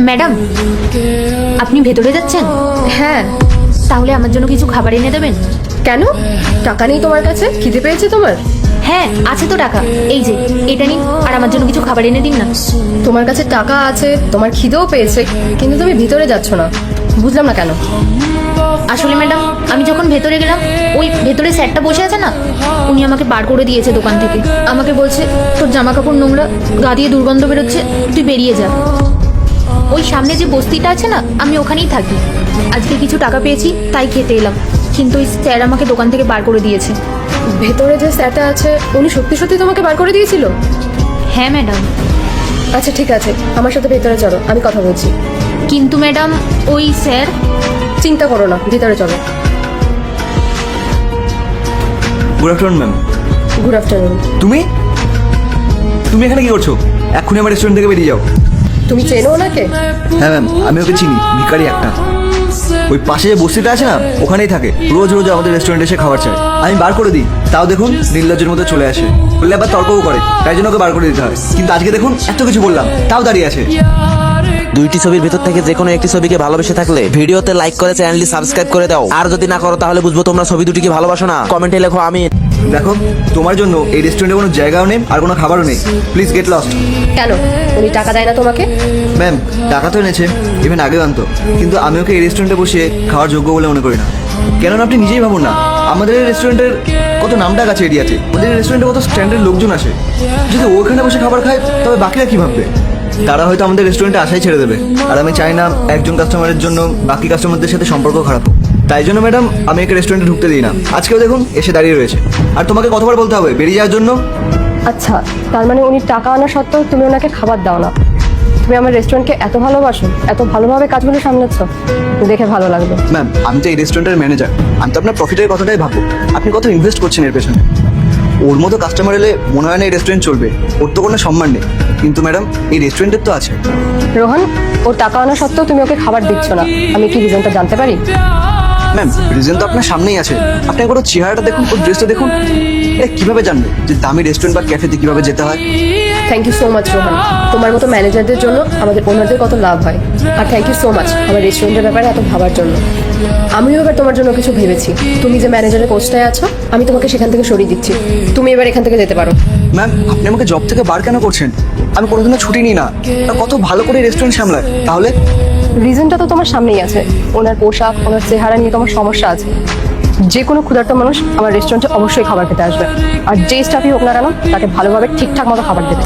Madam, আপনি ভেতরে যাচ্ছেন? হ্যাঁ। তাহলে আমার জন্য কিছু খাবার এনে দেবেন? কেন? টাকা নেই তোমার কাছে? খিদে পেয়েছে তোমার? হ্যাঁ, আছে তো টাকা। এই যে এটা নিন, আর আমার জন্য কিছু খাবার এনে দিন না। তোমার কাছে টাকা আছে, তোমার খিদেও পেয়েছে, কিন্তু তুমি ভিতরে যাচ্ছ না, বুঝলাম না কেন। আসলে ম্যাডাম, আমি যখন ভেতরে গেলাম, ওই ভেতরে স্যারটা বসে আছে না, উনি আমাকে বার করে দিয়েছে দোকান থেকে। আমাকে বলছে, তোর জামা কাপড় নোংরা, গা দিয়ে দুর্গন্ধ বেরোচ্ছে, তুই বেরিয়ে যা। ওই সামনে যে বস্তিটা আছে না, আমি ওখানেই থাকি। আজকে কিছু টাকা পেয়েছি, তাই খেতে এলাম, কিন্তু ওই স্যার আমাকে দোকান থেকে বার করে দিয়েছে। ভেতরে যে স্যারটা আছে, উনি সত্যি সত্যি তোমাকে বার করে দিয়েছিল? হ্যাঁ ম্যাডাম। আচ্ছা ঠিক আছে, আমার সাথে ভেতরে চলো, আমি কথা বলছি। কিন্তু ম্যাডাম, ওই স্যার। চিন্তা করো না, ভিতরে চলো। Good afternoon ma'am. Good afternoon. তুমি তুমি এখানে কি করছো? এক্ষুনি আমার রেস্টুরেন্ট থেকে বেরিয়ে যাও। তুমি চেনো ওনাকে? হ্যাঁ ম্যাম, আমি ওকে চিনি, ভিখারি একটা। ওই পাশে যে বস্তিটা আছে না, ওখানেই থাকে। রোজ রোজ আমাদের রেস্টুরেন্টে এসে খাবার চায়, আমি বার করে দিই, তাও দেখুন নির্লজ্জের মতো চলে আসে। বললে আবার তর্কও করে, তাই জন্য ওকে বার করে দিতে হয়। কিন্তু আজকে দেখুন এত কিছু বললাম, তাও দাঁড়িয়ে আছে। দুইটি ছবির ভেতর থেকে যে কোনো একটি ছবিকে ভালোবেসে থাকলে ভিডিওতে লাইক করে চ্যানেলটি সাবস্ক্রাইব করে দাও। আর যদি না করো তাহলে বুঝবো তোমরা ছবি দুটিকে ভালোবাসো না। কমেন্টে লেখো আমি। দেখো, তোমার জন্য এই রেস্টুরেন্টে কোনো জায়গাও নেই, আর কোনো খাবারও নেই। Please get lost. কেন? উনি টাকা দেয় না তোমাকে? ম্যাম, টাকা তো এনেছে, ইভেন আগেও আনতো, কিন্তু আমি ওকে এই রেস্টুরেন্টে বসে খাওয়ার যোগ্য বলে মনে করি না। কেননা আপনি নিজেই ভাবুন না, আমাদের এই রেস্টুরেন্টের কত নামডাক আছে এরিয়াতে, ওদের রেস্টুরেন্টে কত স্ট্যান্ডার্ড লোকজন আসে। যদি ওখানে বসে খাবার খায়, তবে বাকিরা কি ভাববে? তারা হয়তো আমাদের রেস্টুরেন্টে আসাই ছেড়ে দেবে। আর আমি চাই না একজন কাস্টমারের জন্য বাকি কাস্টমারদের সাথে সম্পর্ক খারাপ হোক। তাই জন্য ম্যাডাম, আমি একে রেস্টুরেন্টে ঢুকতে দিই না। আজকেও দেখুন এসে দাঁড়িয়ে রয়েছে। আর তোমাকে কতবার বলতে হবে বেরিয়ে যাওয়ার জন্য? আচ্ছা, তার মানে উনি টাকা আনা সত্ত্বেও তুমি ওনাকে খাবার দাও না? তুমি আমার রেস্টুরেন্টকে এত ভালোবাসো, এত ভালোভাবে কাজগুলো সামলাচ্ছ, দেখে ভালো লাগলো। ম্যাম, আমি তো এই রেস্টুরেন্টের ম্যানেজার, আমি তো আপনার প্রফিটের কথাটাই ভাববো। আপনি কত ইনভেস্ট করছেন এর পেছনে। ওর মতো কাস্টমার এলে মনে হয় না এই রেস্টুরেন্ট চলবে। ওর তো কোনো সম্মান নেই, কিন্তু ম্যাডাম এই রেস্টুরেন্টের তো আছে। রোহন, ও টাকা আনা সত্ত্বেও তুমি ওকে খাবার দিচ্ছ না, আমি কি রিজনটা জানতে পারি? ম্যাম, রিজন তো আপনার সামনেই আছে। আপনি একবার ওর চেহারাটা দেখুন, ওর ড্রেসটা দেখুন। এটা কীভাবে জানবে যে দামি রেস্টুরেন্ট বা ক্যাফেতে কীভাবে যেতে হয়? Thank you so much Rohan, তোমার মতো ম্যানেজারদের জন্য আমাদের ওনারদের কত লাভ হয়। আর থ্যাংক ইউ সো মাচ আমার রেস্টুরেন্টের ব্যাপারে এত ভাবার জন্য। আমিও এবার তোমার জন্য কিছু ভেবেছি। তুমি যে ম্যানেজারের পোস্টটায় আছো, আমি তোমাকে সেখান থেকে সরিয়ে দিচ্ছি। তুমি এবার এখান থেকে যেতে পারো। ম্যাম, আপনি আমাকে জব থেকে বার কেন করছেন? আমি কোনোদিনও ছুটি নিই না, আর কত ভালো করে রেস্টুরেন্ট সামলায়। তাহলে রিজনটা তো তোমার সামনেই আছে, ওনার পোশাক, ওনার চেহারা নিয়ে তোমার সমস্যা আছে। যে কোনো ক্ষুধার্ত মানুষ আমার রেস্টুরেন্টে অবশ্যই খাবার খেতে আসবে, আর যে স্টাফই হোক না কেন তাকে ভালোভাবে ঠিকঠাক মতো খাবার দেবে।